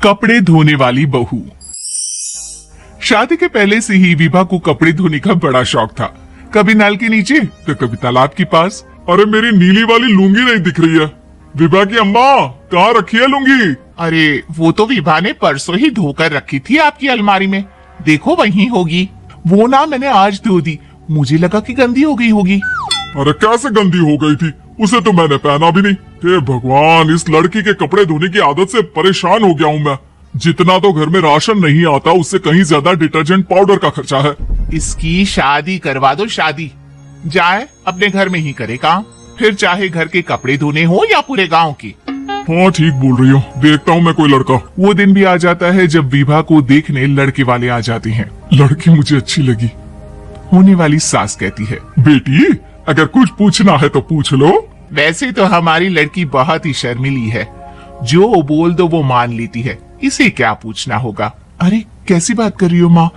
कपड़े धोने वाली बहू। शादी के पहले से ही विभा को कपड़े धोने का बड़ा शौक था। कभी नल के नीचे तो कभी तालाब के पास। अरे मेरी नीली वाली लुंगी नहीं दिख रही है। विभा की अम्मा कहाँ रखी है लुंगी? अरे वो तो विभा ने परसों ही धोकर रखी थी आपकी अलमारी में, देखो वहीं होगी। वो ना मैंने आज धो दी, मुझे लगा कि गंदी हो गई होगी। अरे कैसे गंदी हो गई थी? उसे तो मैंने पहना भी नहीं। हे भगवान, इस लड़की के कपड़े धोने की आदत से परेशान हो गया हूँ मैं। जितना तो घर में राशन नहीं आता, उससे कहीं ज्यादा डिटर्जेंट पाउडर का खर्चा है। इसकी शादी करवा दो, शादी जाए अपने घर में ही करे काम, फिर चाहे घर के कपड़े धोने हो या पूरे गांव की। हाँ ठीक बोल रही हो, देखता हूँ मैं कोई लड़का। वो दिन भी आ जाता है जब विभा को देखने लड़के वाले आ जाते हैं। लड़की मुझे अच्छी लगी। होने वाली सास कहती है, बेटी अगर कुछ पूछना है तो पूछ लो। वैसे तो हमारी लड़की बहुत ही शर्मीली है, जो बोल दो वो मान लेती है, इसे क्या पूछना होगा। अरे कैसी बात कर रही हो माँ,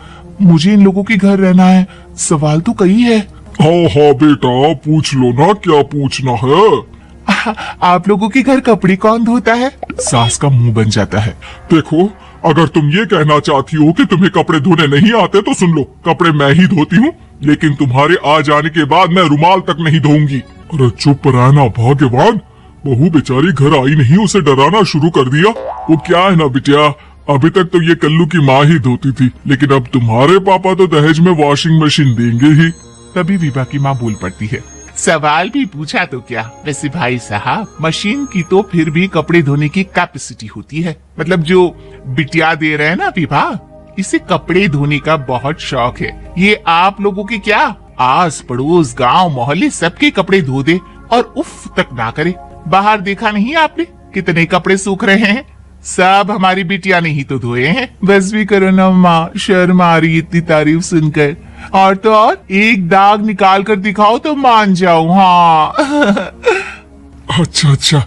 मुझे इन लोगों के घर रहना है, सवाल तो कई है। हाँ हाँ बेटा पूछ लो ना, क्या पूछना है। आप लोगों के घर कपड़े कौन धोता है? सास का मुंह बन जाता है। देखो अगर तुम ये कहना चाहती हो कि तुम्हें कपड़े धोने नहीं आते तो सुन लो, कपड़े मैं ही धोती हूँ, लेकिन तुम्हारे आ जाने के बाद मैं रुमाल तक नहीं धोऊंगी। अरे चुप रहना भाग्यवान, बहू बेचारी घर आई नहीं, उसे डराना शुरू कर दिया। वो क्या है ना बिटिया, अभी तक तो ये कल्लू की माँ ही धोती थी, लेकिन अब तुम्हारे पापा तो दहेज में वॉशिंग मशीन देंगे ही। तभी विभा की माँ बोल पड़ती है, सवाल भी पूछा तो क्या, वैसे भाई साहब मशीन की तो फिर भी कपड़े धोने की कैपेसिटी होती है। मतलब जो बिटिया दे रहे हैं ना विभा, इसे कपड़े धोने का बहुत शौक है। ये आप लोगों के क्या आस पड़ोस गांव मोहल्ले सबके कपड़े धो दे और उफ तक ना करे। बाहर देखा नहीं आपने कितने कपड़े सूख रहे हैं, सब हमारी बिटिया ने ही तो धोए हैं। बस भी करो ना माँ, शर्म आ रही इतनी तारीफ सुनकर। और तो और एक दाग निकाल कर दिखाओ तो मान जाऊं। हाँ अच्छा अच्छा,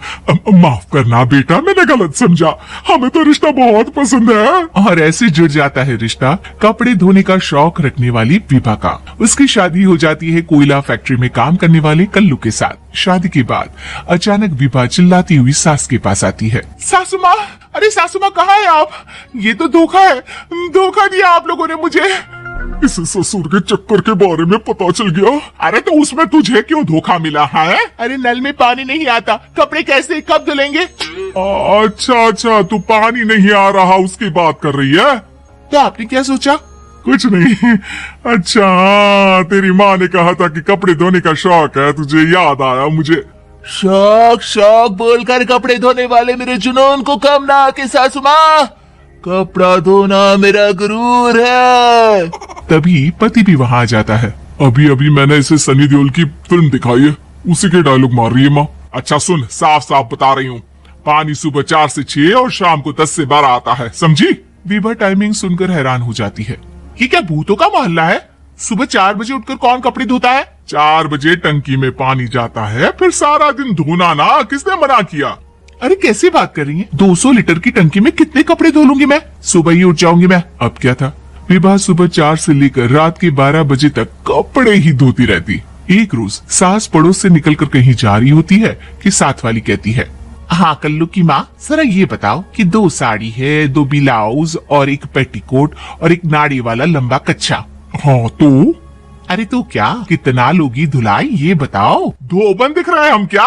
माफ करना बेटा, मैंने गलत समझा। हमें तो रिश्ता बहुत पसंद है। और ऐसे जुड़ जाता है रिश्ता कपड़े धोने का शौक रखने वाली विभा का। उसकी शादी हो जाती है कोयला फैक्ट्री में काम करने वाले कल्लू के साथ। शादी के बाद अचानक विभा चिल्लाती हुई सास के पास आती है, सासू माँ, अरे सासू माँ कहाँ है आप? ये तो धोखा है, धोखा दिया आप लोगों ने मुझे। इसे ससुर के चक्कर के बारे में पता चल गया। अरे तो उसमें तुझे क्यों धोखा मिला है? अरे नल में पानी नहीं आता, कपड़े कैसे कब धुलेंगे? अच्छा अच्छा, तू पानी नहीं आ रहा उसकी बात कर रही है। तो आपने क्या सोचा? कुछ नहीं। अच्छा तेरी माँ ने कहा था कि कपड़े धोने का शौक है, तुझे याद आया मुझे। शौक शौक बोलकर कपड़े धोने वाले मेरे जुनून को कम ना आके सासू माँ, कपड़ा धोना मेरा गुरूर है। तभी पति भी वहाँ आ जाता है। अभी अभी मैंने इसे सनी देओल की फिल्म दिखाई है, उसी के डायलॉग मार रही है माँ। अच्छा सुन, साफ साफ बता रही हूँ, पानी सुबह 4 से 6 और शाम को 10 से 12 आता है, समझी? विभा टाइमिंग सुनकर हैरान हो जाती है, ये क्या भूतों का मोहल्ला है? सुबह 4 बजे उठकर कौन कपड़े धोता है? 4 बजे टंकी में पानी जाता है, फिर सारा दिन धोना ना, किसने मना किया? अरे कैसी बात कर रही है? 200 लीटर की टंकी में कितने कपड़े धो लूंगी मैं, सुबह ही उठ जाऊंगी मैं। अब क्या था, विभा सुबह 4 से लेकर रात के 12 बजे तक कपड़े ही धोती रहती। एक रोज सास पड़ोस से निकलकर कहीं जा रही होती है कि साथ वाली कहती है, हाँ कल्लू की माँ, जरा ये बताओ कि 2 साड़ी है, 2 ब्लाउज और एक पेटीकोट और एक नाड़ी वाला लंबा कच्छा। हाँ तो? अरे तो क्या, कितना लोगी धुलाई ये बताओ। धोबन दिख रहे हैं हम क्या?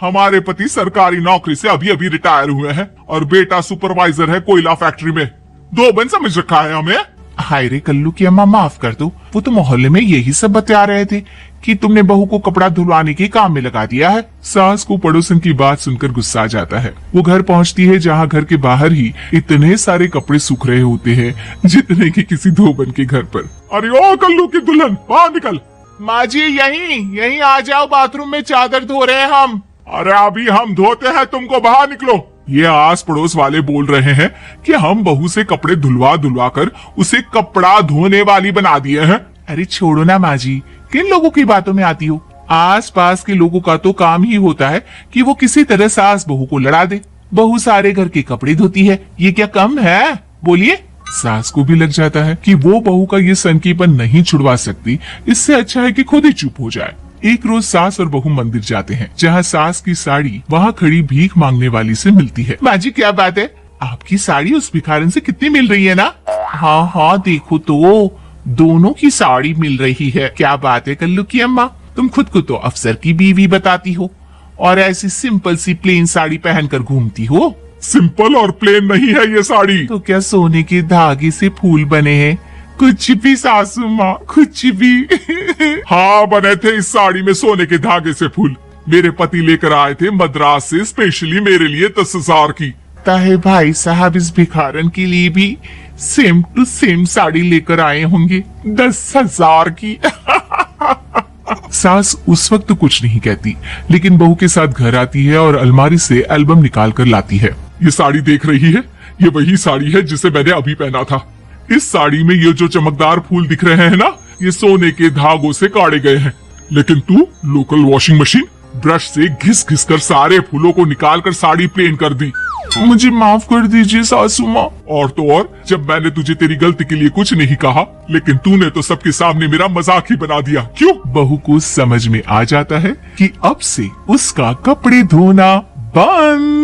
हमारे पति सरकारी नौकरी से अभी अभी रिटायर हुए हैं और बेटा सुपरवाइजर है कोयला फैक्ट्री में। धोबन समझ रखा है हमें? हाय रे कल्लू की अम्मा, माफ कर दो, वो तो मोहल्ले में यही सब बता रहे थे कि तुमने बहू को कपड़ा धुलवाने के काम में लगा दिया है। सास को पड़ोसन की बात सुनकर गुस्सा आ जाता है। वो घर पहुंचती है जहां घर के बाहर ही इतने सारे कपड़े सूख रहे होते हैं जितने कि किसी धोबन के घर पर। अरे ओ कल्लू की दुल्हन, बाहर निकल। माँ जी यहीं आ जाओ, बाथरूम में चादर धो रहे हैं हम। अरे अभी हम धोते हैं, तुमको बाहर निकलो। ये आस पड़ोस वाले बोल रहे हैं कि हम बहू से कपड़े धुलवा कर उसे कपड़ा धोने वाली बना दिए हैं। अरे छोड़ो ना माँ जी, किन लोगों की बातों में आती हो? आस पास के लोगों का तो काम ही होता है कि वो किसी तरह सास बहू को लड़ा दे। बहू सारे घर के कपड़े धोती है, ये क्या कम है? बोलिए। सास को भी लग जाता है कि वो बहू का ये सनकीपन नहीं छुड़वा सकती, इससे अच्छा है कि खुद ही चुप हो जाए। एक रोज सास और बहू मंदिर जाते हैं, जहाँ सास की साड़ी वहाँ खड़ी भीख मांगने वाली से मिलती है। माँ जी क्या बात है, आपकी साड़ी उस भिखारन से कितनी मिल रही है ना? हाँ हाँ देखो तो, दोनों की साड़ी मिल रही है। क्या बात है कल्लू की अम्मा, तुम खुद को तो अफसर की बीवी बताती हो और ऐसी सिंपल सी प्लेन साड़ी पहनकर घूमती हो। सिंपल और प्लेन नहीं है ये साड़ी। तो क्या सोने के धागे से फूल बने हैं? कुछ भी सासू माँ, कुछ भी। हाँ बने थे इस साड़ी में सोने के धागे से फूल। मेरे पति लेकर आए थे मद्रास से स्पेशली मेरे लिए 10,000 की। ताहे भाई साहब इस भिखारन के लिए भी सेम टू सेम साड़ी लेकर आए होंगे 10,000 की। सास उस वक्त तो कुछ नहीं कहती, लेकिन बहू के साथ घर आती है और अलमारी से एल्बम निकाल कर लाती है। ये साड़ी देख रही है, ये वही साड़ी है जिसे मैंने अभी पहना था। इस साड़ी में ये जो चमकदार फूल दिख रहे हैं ना, ये सोने के धागों से काटे गए हैं। लेकिन तू लोकल वॉशिंग मशीन ब्रश से घिस घिस कर सारे फूलों को निकाल कर साड़ी प्लेन कर दी। मुझे माफ कर दीजिए सासू माँ। और तो और, जब मैंने तुझे तेरी गलती के लिए कुछ नहीं कहा, लेकिन तूने तो सबके सामने मेरा मजाक ही बना दिया। क्यों? बहू को समझ में आ जाता है कि अब से उसका कपड़े धोना बंद।